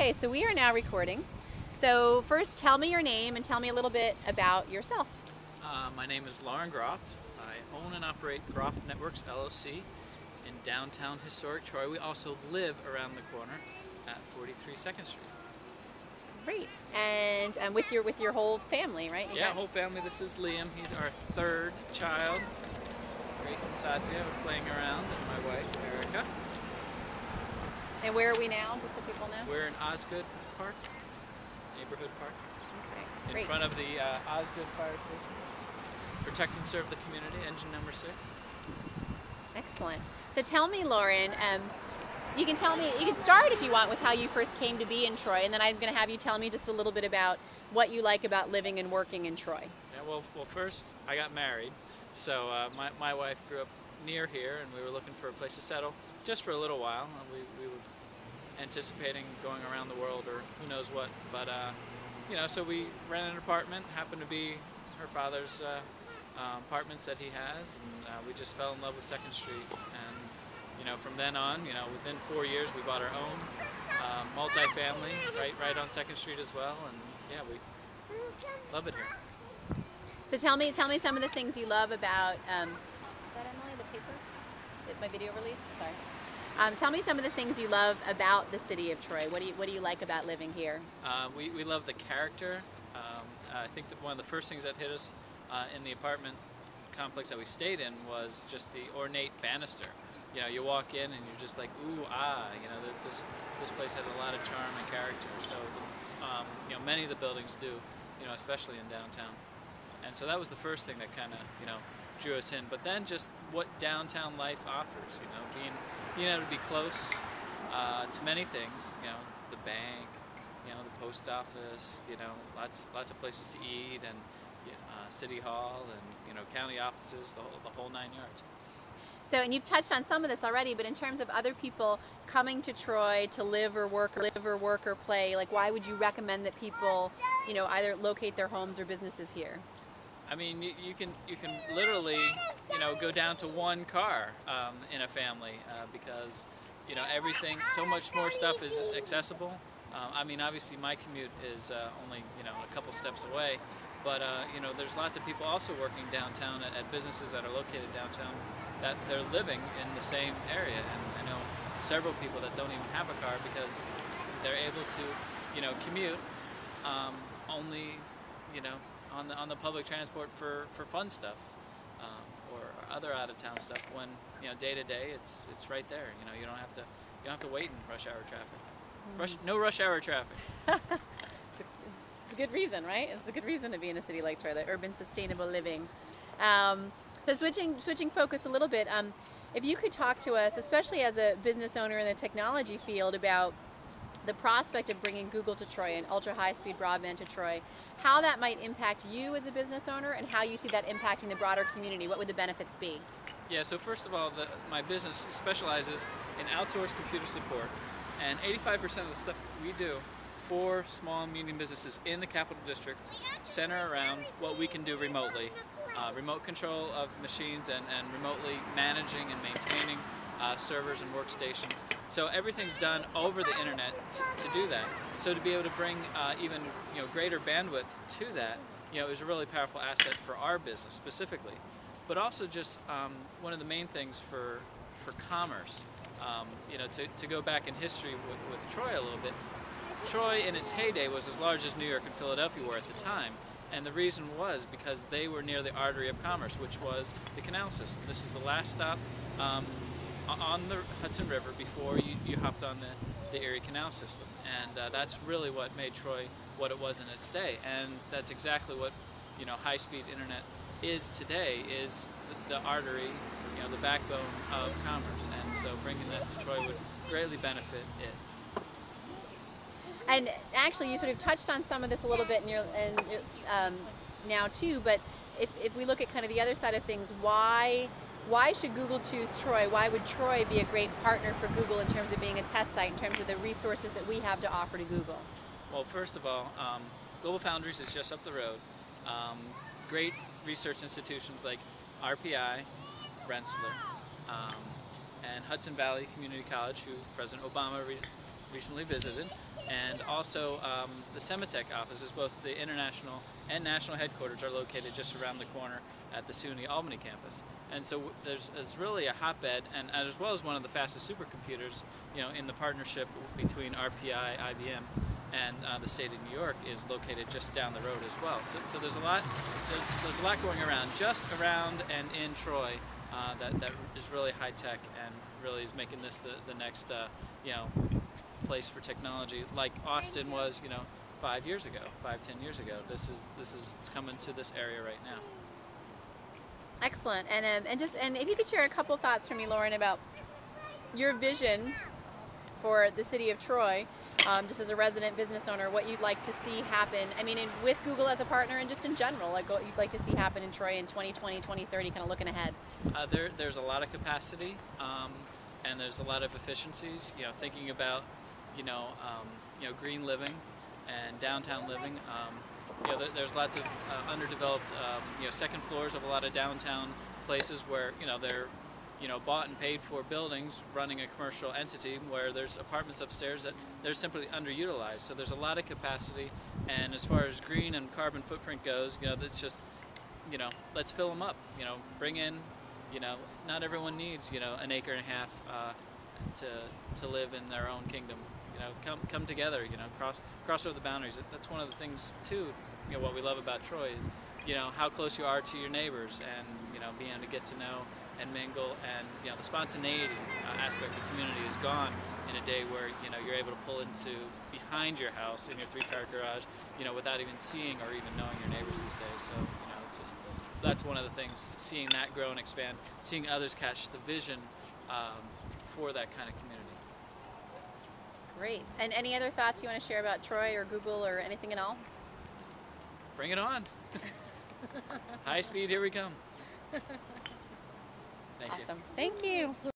Okay, so we are now recording. So first, tell me your name and tell me a little bit about yourself. My name is Lauren Groff. I own and operate Groff Networks LLC in downtown historic Troy. We also live around the corner at 43 2nd Street. Great, and with your whole family, right? Yeah, whole family. This is Liam. He's our third child. Grace and Satya are playing around, and my wife, Erica. And where are we now, just so people know? We're in Osgood Park, neighborhood park, Okay, great. in front of the Osgood Fire Station. Protect and serve the community, engine number 6. Excellent. So tell me, Lauren, you can start if you want with how you first came to be in Troy, and then I'm going to have you tell me just a little bit about what you like about living and working in Troy. Yeah, well, first I got married, so my wife grew up near here, and we were looking for a place to settle just for a little while. We were anticipating going around the world or who knows what, but you know, so we rented an apartment. Happened to be her father's apartments that he has, and we just fell in love with 2nd Street. And you know, from then on, you know, within 4 years, we bought our own multi-family right on 2nd Street as well, and yeah, we love it here. So tell me some of the things you love about. Is that Emily, the paper? My video release? Sorry. Tell me some of the things you love about the city of Troy. What do you like about living here? We love the character. I think that one of the first things that hit us in the apartment complex that we stayed in was just the ornate banister. You know, you walk in and you're just like, ooh, ah, you know, this place has a lot of charm and character. So, you know, many of the buildings do, you know, especially in downtown. And so that was the first thing that kind of, you know, drew us in. But then just what downtown life offers, you know, being able to be close to many things, you know, the bank, you know, the post office, you know, lots of places to eat, and city hall, and you know, county offices, the whole 9 yards. So, and you've touched on some of this already, but in terms of other people coming to Troy to live or work or play, like, why would you recommend that people, you know, either locate their homes or businesses here? I mean, you can literally, you know, go down to one car in a family because, you know, everything, so much more stuff is accessible. I mean, obviously my commute is only, you know, a couple steps away, but you know, there's lots of people also working downtown at businesses that are located downtown that they're living in the same area. And I know several people that don't even have a car because they're able to, you know, commute only, you know, on the public transport for fun stuff or other out of town stuff. When, you know, day to day, it's right there. You know, you don't have to wait in rush hour traffic. No rush hour traffic. It's a good reason, right? It's a good reason to be in a city like Troy, the urban sustainable living. So switching focus a little bit, if you could talk to us, especially as a business owner in the technology field, about the prospect of bringing Google to Troy and ultra high-speed broadband to Troy, how that might impact you as a business owner and how you see that impacting the broader community. What would the benefits be? Yeah, so first of all, my business specializes in outsourced computer support, and 85% of the stuff we do for small and medium businesses in the Capital District center around what we can do remotely. Remote control of machines and remotely managing and maintaining servers and workstations. So everything's done over the internet to do that. So to be able to bring even, you know, greater bandwidth to that, you know, is a really powerful asset for our business specifically. But also just one of the main things for commerce. You know, to go back in history with Troy a little bit, Troy in its heyday was as large as New York and Philadelphia were at the time. And the reason was because they were near the artery of commerce, which was the canal system. This is the last stop on the Hudson River before you hopped on the Erie Canal system. And that's really what made Troy what it was in its day. And that's exactly what, you know, high-speed internet is today, is the artery, you know, the backbone of commerce. And so bringing that to Troy would greatly benefit it. And actually, you sort of touched on some of this a little bit now too, but if we look at kind of the other side of things, why should Google choose Troy? Why would Troy be a great partner for Google in terms of being a test site, in terms of the resources that we have to offer to Google? Well, first of all, Global Foundries is just up the road. Great research institutions like RPI, Rensselaer, and Hudson Valley Community College, who President Obama recently visited, and also the Semitech offices, both the international and national headquarters, are located just around the corner at the SUNY Albany campus. And so there's really a hotbed, and as well as one of the fastest supercomputers, in the partnership between RPI, IBM, and the state of New York is located just down the road as well. So there's a lot going around, just around and in Troy, that is really high tech and really is making this the next place for technology, like Austin was 5 years ago, 5-10 years ago. It's coming to this area right now. Excellent. And if you could share a couple thoughts for me, Lauren, about your vision for the city of Troy, just as a resident business owner, what you'd like to see happen. I mean, with Google as a partner, and just in general, like what you'd like to see happen in Troy in 2020, 2030, kind of looking ahead. There's a lot of capacity, and there's a lot of efficiencies. Thinking about green living and downtown living. There's lots of underdeveloped second floors of a lot of downtown places where they're bought and paid for buildings running a commercial entity, where there's apartments upstairs that they're simply underutilized. So there's a lot of capacity, and as far as green and carbon footprint goes, that's just let's fill them up. Bring in, not everyone needs an acre and a half to live in their own kingdom. Come together. Cross over the boundaries. That's one of the things too. What we love about Troy is how close you are to your neighbors, and being able to get to know and mingle, and the spontaneity aspect of community is gone in a day where you're able to pull into behind your house in your 3-car garage without even seeing or even knowing your neighbors these days. So that's one of the things, seeing that grow and expand, seeing others catch the vision for that kind of community. Great. And any other thoughts you want to share about Troy or Google or anything at all? Bring it on. High speed, here we come. Thank you. Awesome. Thank you.